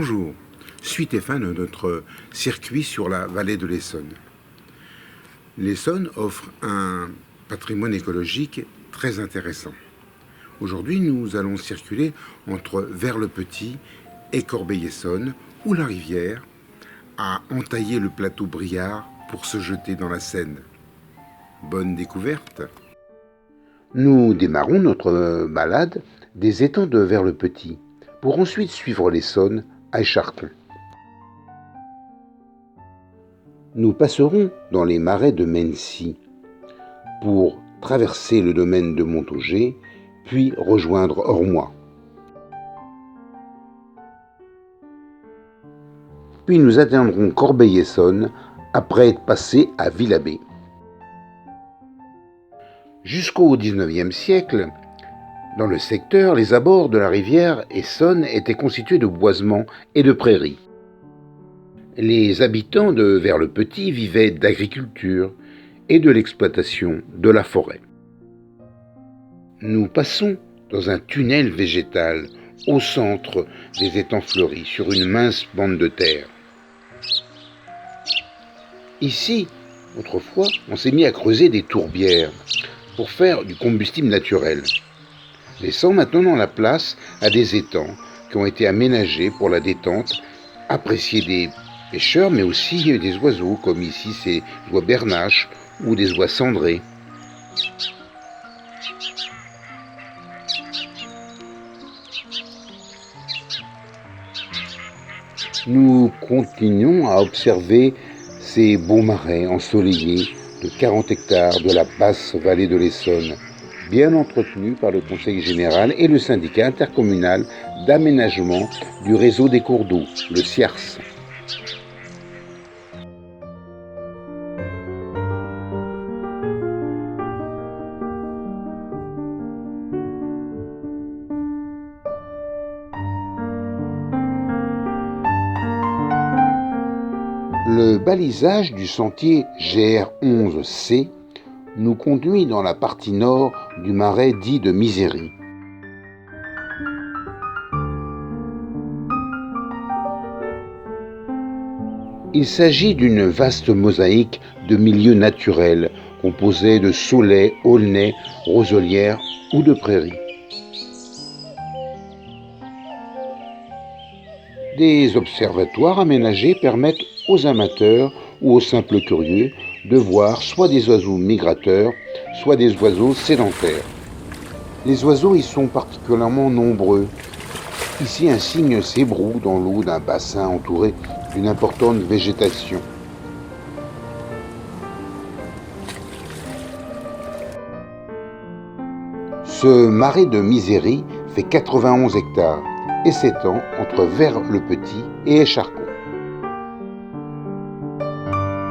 Bonjour, suite et fin de notre circuit sur la vallée de l'Essonne. L'Essonne offre un patrimoine écologique très intéressant. Aujourd'hui, nous allons circuler entre Vers-le-Petit et Corbeil-Essonne, où la rivière a entaillé le plateau Briard pour se jeter dans la Seine. Bonne découverte! Nous démarrons notre balade des étangs de Vers-le-Petit, pour ensuite suivre l'Essonne à Écharcon. Nous passerons dans les marais de Mency pour traverser le domaine de Montaugé, puis rejoindre Ormois. Puis nous atteindrons Corbeil-Essonne après être passés à Villabé. Jusqu'au XIXe siècle, dans le secteur, les abords de la rivière Essonne étaient constitués de boisements et de prairies. Les habitants de Vers-le-Petit vivaient d'agriculture et de l'exploitation de la forêt. Nous passons dans un tunnel végétal au centre des étangs fleuris, sur une mince bande de terre. Ici, autrefois, on s'est mis à creuser des tourbières pour faire du combustible naturel, laissant maintenant la place à des étangs qui ont été aménagés pour la détente, appréciés des pêcheurs, mais aussi des oiseaux, comme ici ces oies bernaches ou des oies cendrées. Nous continuons à observer ces beaux marais ensoleillés de 40 hectares de la basse vallée de l'Essonne, bien entretenus par le Conseil général et le syndicat intercommunal d'aménagement du réseau des cours d'eau, le CIARS. Le balisage du sentier GR11C nous conduit dans la partie nord du marais dit de Misery. Il s'agit d'une vaste mosaïque de milieux naturels composés de saulaies, aulnaies, roselières ou de prairies. Des observatoires aménagés permettent aux amateurs ou aux simples curieux de voir soit des oiseaux migrateurs, soit des oiseaux sédentaires. Les oiseaux y sont particulièrement nombreux. Ici, un cygne s'ébroue dans l'eau d'un bassin entouré d'une importante végétation. Ce marais de Misery fait 91 hectares et s'étend entre Vers-le-Petit et Écharcon.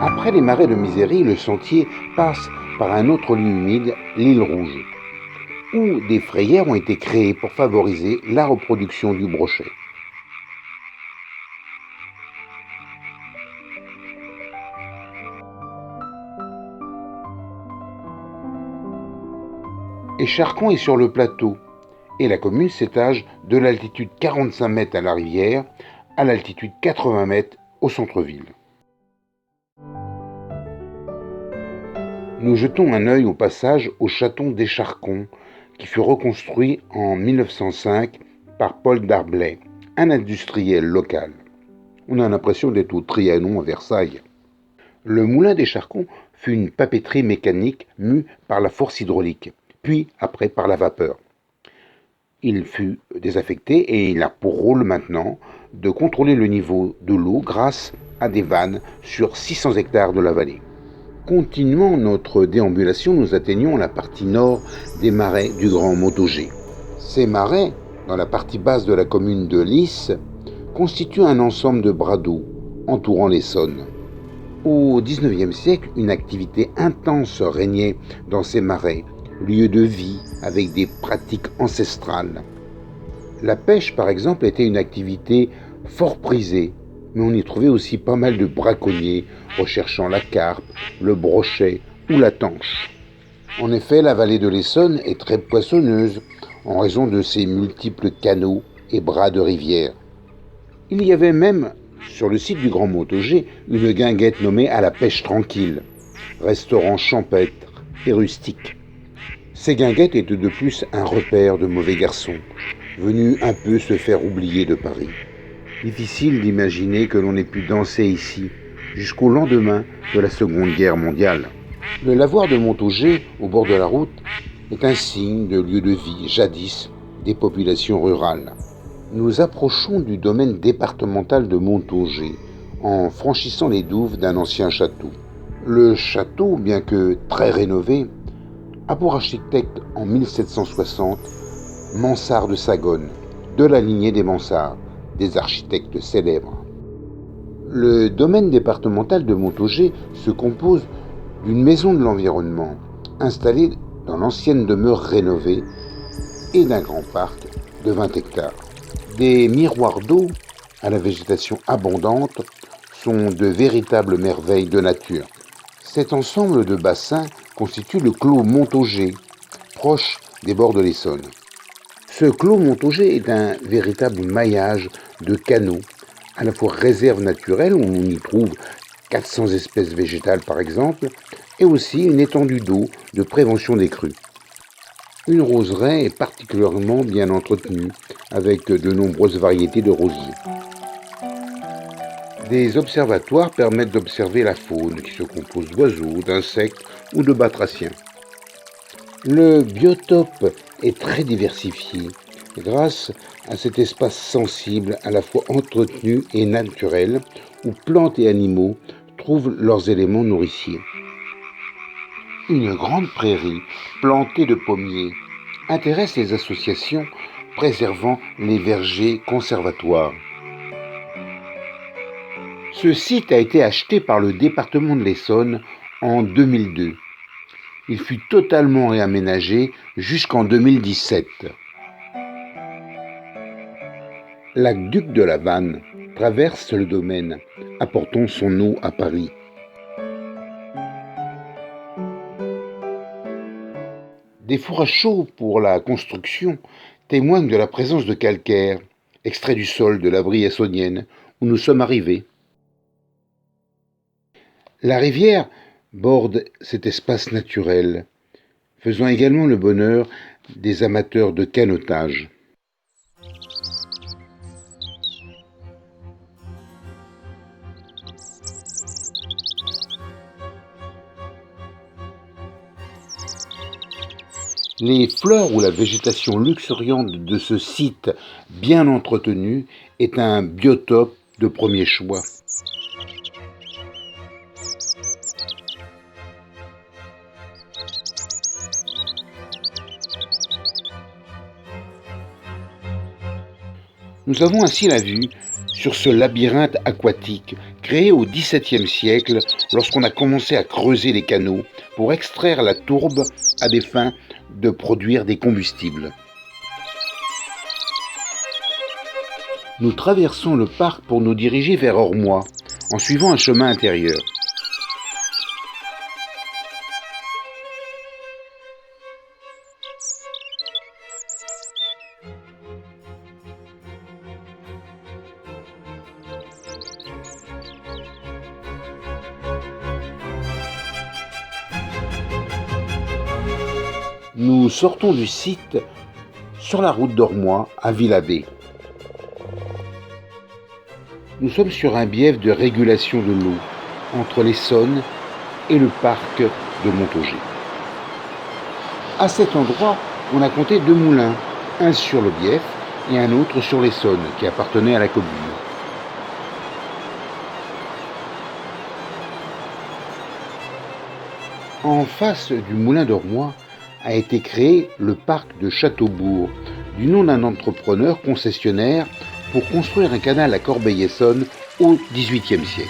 Après les marais de Misery, le sentier passe par un autre lieu humide, l'île Rouge, où des frayères ont été créées pour favoriser la reproduction du brochet. Écharcon est sur le plateau et la commune s'étage de l'altitude 45 mètres à la rivière à l'altitude 80 mètres au centre-ville. Nous jetons un œil au passage au château d'Écharcon, qui fut reconstruit en 1905 par Paul Darblay, un industriel local. On a l'impression d'être au Trianon à Versailles. Le moulin d'Écharcon fut une papeterie mécanique mue par la force hydraulique, puis après par la vapeur. Il fut désaffecté et il a pour rôle maintenant de contrôler le niveau de l'eau grâce à des vannes sur 600 hectares de la vallée. Continuant notre déambulation, nous atteignons la partie nord des marais du Grand Montaugé. Ces marais, dans la partie basse de la commune de Lys, constituent un ensemble de bras d'eau entourant l'Essonne. Au XIXe siècle, une activité intense régnait dans ces marais, lieux de vie avec des pratiques ancestrales. La pêche, par exemple, était une activité fort prisée, mais on y trouvait aussi pas mal de braconniers recherchant la carpe, le brochet ou la tanche. En effet, la vallée de l'Essonne est très poissonneuse en raison de ses multiples canaux et bras de rivière. Il y avait même, sur le site du Grand Montaugé, une guinguette nommée À la pêche tranquille, restaurant champêtre et rustique. Ces guinguettes étaient de plus un repère de mauvais garçons, venus un peu se faire oublier de Paris. Difficile d'imaginer que l'on ait pu danser ici, jusqu'au lendemain de la Seconde Guerre mondiale. Le lavoir de Montaugé, au bord de la route, est un signe de lieu de vie, jadis, des populations rurales. Nous approchons du domaine départemental de Montaugé, en franchissant les douves d'un ancien château. Le château, bien que très rénové, a pour architecte en 1760 Mansart de Sagone, de la lignée des Mansart, des architectes célèbres. Le domaine départemental de Montaugé se compose d'une maison de l'environnement, installée dans l'ancienne demeure rénovée, et d'un grand parc de 20 hectares. Des miroirs d'eau à la végétation abondante sont de véritables merveilles de nature. Cet ensemble de bassins constitue le clos Montaugé, proche des bords de l'Essonne. Ce clos Montaugé est un véritable maillage de canaux, à la fois réserve naturelle où on y trouve 400 espèces végétales par exemple, et aussi une étendue d'eau de prévention des crues. Une roseraie est particulièrement bien entretenue, avec de nombreuses variétés de rosiers. Des observatoires permettent d'observer la faune qui se compose d'oiseaux, d'insectes ou de batraciens. Le biotope est très diversifié grâce à cet espace sensible à la fois entretenu et naturel où plantes et animaux trouvent leurs éléments nourriciers. Une grande prairie plantée de pommiers intéresse les associations préservant les vergers conservatoires. Ce site a été acheté par le département de l'Essonne en 2002. Il fut totalement réaménagé jusqu'en 2017. L'aqueduc de la Vanne traverse le domaine, apportant son eau à Paris. Des fours à chaux pour la construction témoignent de la présence de calcaire, extrait du sol de la Brie essonnienne, où nous sommes arrivés. La rivière borde cet espace naturel, faisant également le bonheur des amateurs de canotage. Les fleurs ou la végétation luxuriante de ce site bien entretenu est un biotope de premier choix. Nous avons ainsi la vue sur ce labyrinthe aquatique créé au XVIIe siècle lorsqu'on a commencé à creuser les canaux pour extraire la tourbe à des fins de produire des combustibles. Nous traversons le parc pour nous diriger vers Ormois en suivant un chemin intérieur. Nous sortons du site sur la route d'Ormois à Villabé. Nous sommes sur un bief de régulation de l'eau entre l'Essonne et le parc de Montaugé. À cet endroit, on a compté 2 moulins, un sur le bief et un autre sur l'Essonne qui appartenait à la commune. En face du moulin d'Ormois a été créé le parc de Châteaubourg, du nom d'un entrepreneur concessionnaire pour construire un canal à Corbeil-Essonnes au XVIIIe siècle.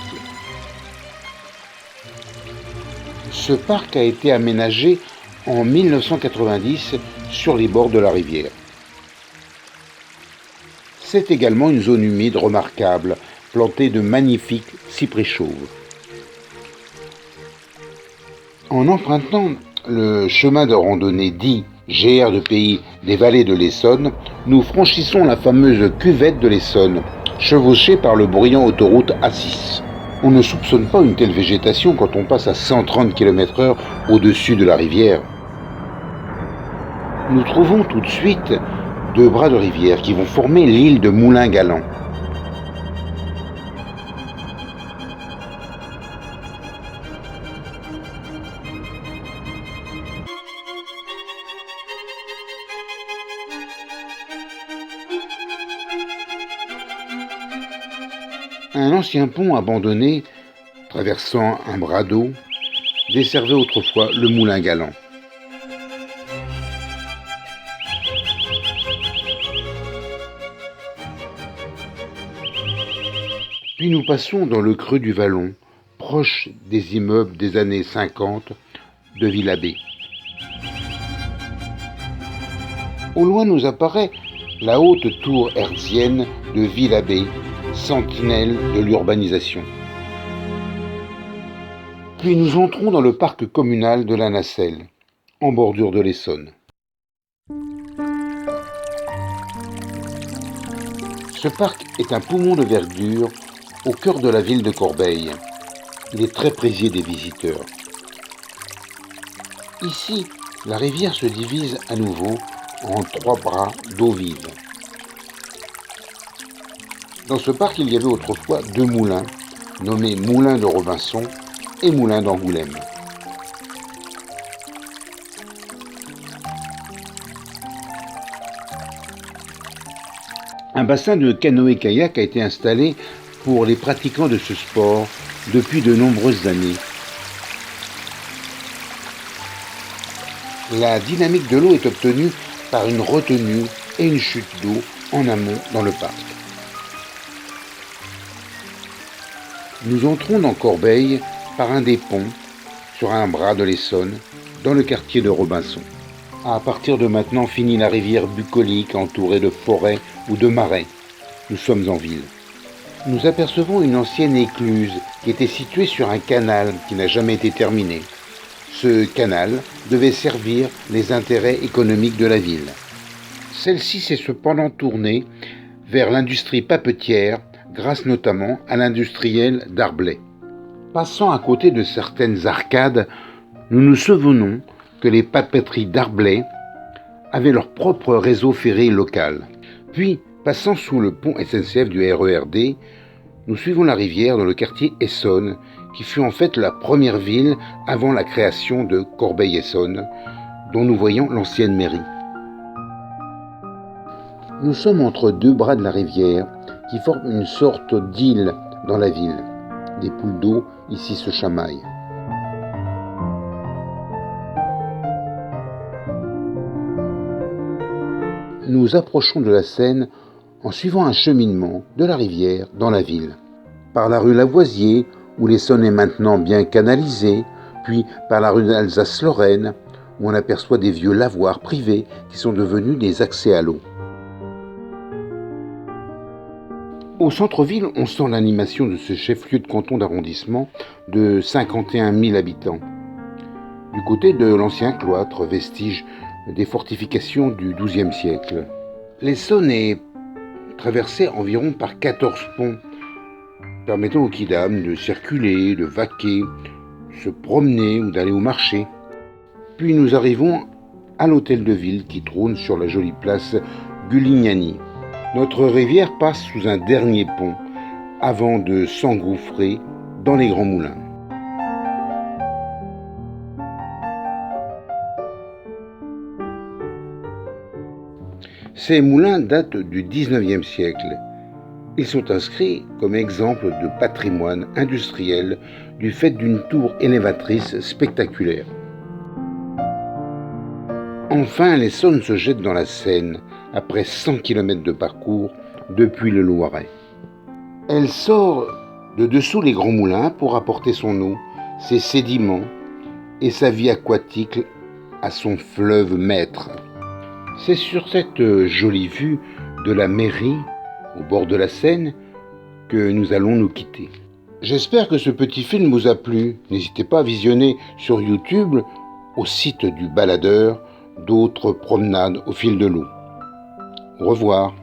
Ce parc a été aménagé en 1990 sur les bords de la rivière. C'est également une zone humide remarquable, plantée de magnifiques cyprès chauves. En empruntant le chemin de randonnée dit GR de Pays des vallées de l'Essonne, nous franchissons la fameuse cuvette de l'Essonne, chevauchée par le bruyant autoroute A6. On ne soupçonne pas une telle végétation quand on passe à 130 km/h au-dessus de la rivière. Nous trouvons tout de suite deux bras de rivière qui vont former l'île de Moulin-Galant. Un ancien pont abandonné, traversant un bras d'eau, desservait autrefois le Moulin-Galant. Puis nous passons dans le creux du Vallon, proche des immeubles des années 50 de Villabé. Au loin nous apparaît la haute tour hertzienne de Villabé, sentinelle de l'urbanisation. Puis nous entrons dans le parc communal de la Nacelle, en bordure de l'Essonne. Ce parc est un poumon de verdure au cœur de la ville de Corbeil. Il est très prisé des visiteurs. Ici, la rivière se divise à nouveau en trois bras d'eau vive. Dans ce parc, il y avait autrefois deux moulins, nommés Moulin de Robinson et Moulin d'Angoulême. Un bassin de canoë-kayak a été installé pour les pratiquants de ce sport depuis de nombreuses années. La dynamique de l'eau est obtenue par une retenue et une chute d'eau en amont dans le parc. Nous entrons dans Corbeil par un des ponts sur un bras de l'Essonne dans le quartier de Robinson. À partir de maintenant finit la rivière bucolique entourée de forêts ou de marais. Nous sommes en ville. Nous apercevons une ancienne écluse qui était située sur un canal qui n'a jamais été terminé. Ce canal devait servir les intérêts économiques de la ville. Celle-ci s'est cependant tournée vers l'industrie papetière grâce notamment à l'industriel Darblay. Passant à côté de certaines arcades, nous nous souvenons que les papeteries Darblay avaient leur propre réseau ferré local. Puis, passant sous le pont SNCF du RERD, nous suivons la rivière dans le quartier Essonne, qui fut en fait la première ville avant la création de Corbeil-Essonne, dont nous voyons l'ancienne mairie. Nous sommes entre deux bras de la rivière, qui forment une sorte d'île dans la ville. Des poules d'eau ici se chamaillent. Nous approchons de la Seine en suivant un cheminement de la rivière dans la ville. Par la rue Lavoisier, où l'Essonne est maintenant bien canalisée, puis par la rue d'Alsace-Lorraine, où on aperçoit des vieux lavoirs privés qui sont devenus des accès à l'eau. Au centre-ville, on sent l'animation de ce chef-lieu de canton d'arrondissement de 51 000 habitants. Du côté de l'ancien cloître, vestige des fortifications du XIIe siècle. L'Essonne est traversée environ par 14 ponts, permettant aux kidam de circuler, de vaquer, de se promener ou d'aller au marché. Puis nous arrivons à l'hôtel de ville qui trône sur la jolie place Gulignani. Notre rivière passe sous un dernier pont avant de s'engouffrer dans les grands moulins. Ces moulins datent du XIXe siècle. Ils sont inscrits comme exemple de patrimoine industriel du fait d'une tour élévatrice spectaculaire. Enfin, l'Essonne se jette dans la Seine après 100 km de parcours depuis le Loiret. Elle sort de dessous les grands moulins pour apporter son eau, ses sédiments et sa vie aquatique à son fleuve maître. C'est sur cette jolie vue de la mairie, au bord de la Seine, que nous allons nous quitter. J'espère que ce petit film vous a plu. N'hésitez pas à visionner sur YouTube, au site du baladeur, d'autres promenades au fil de l'eau. Au revoir.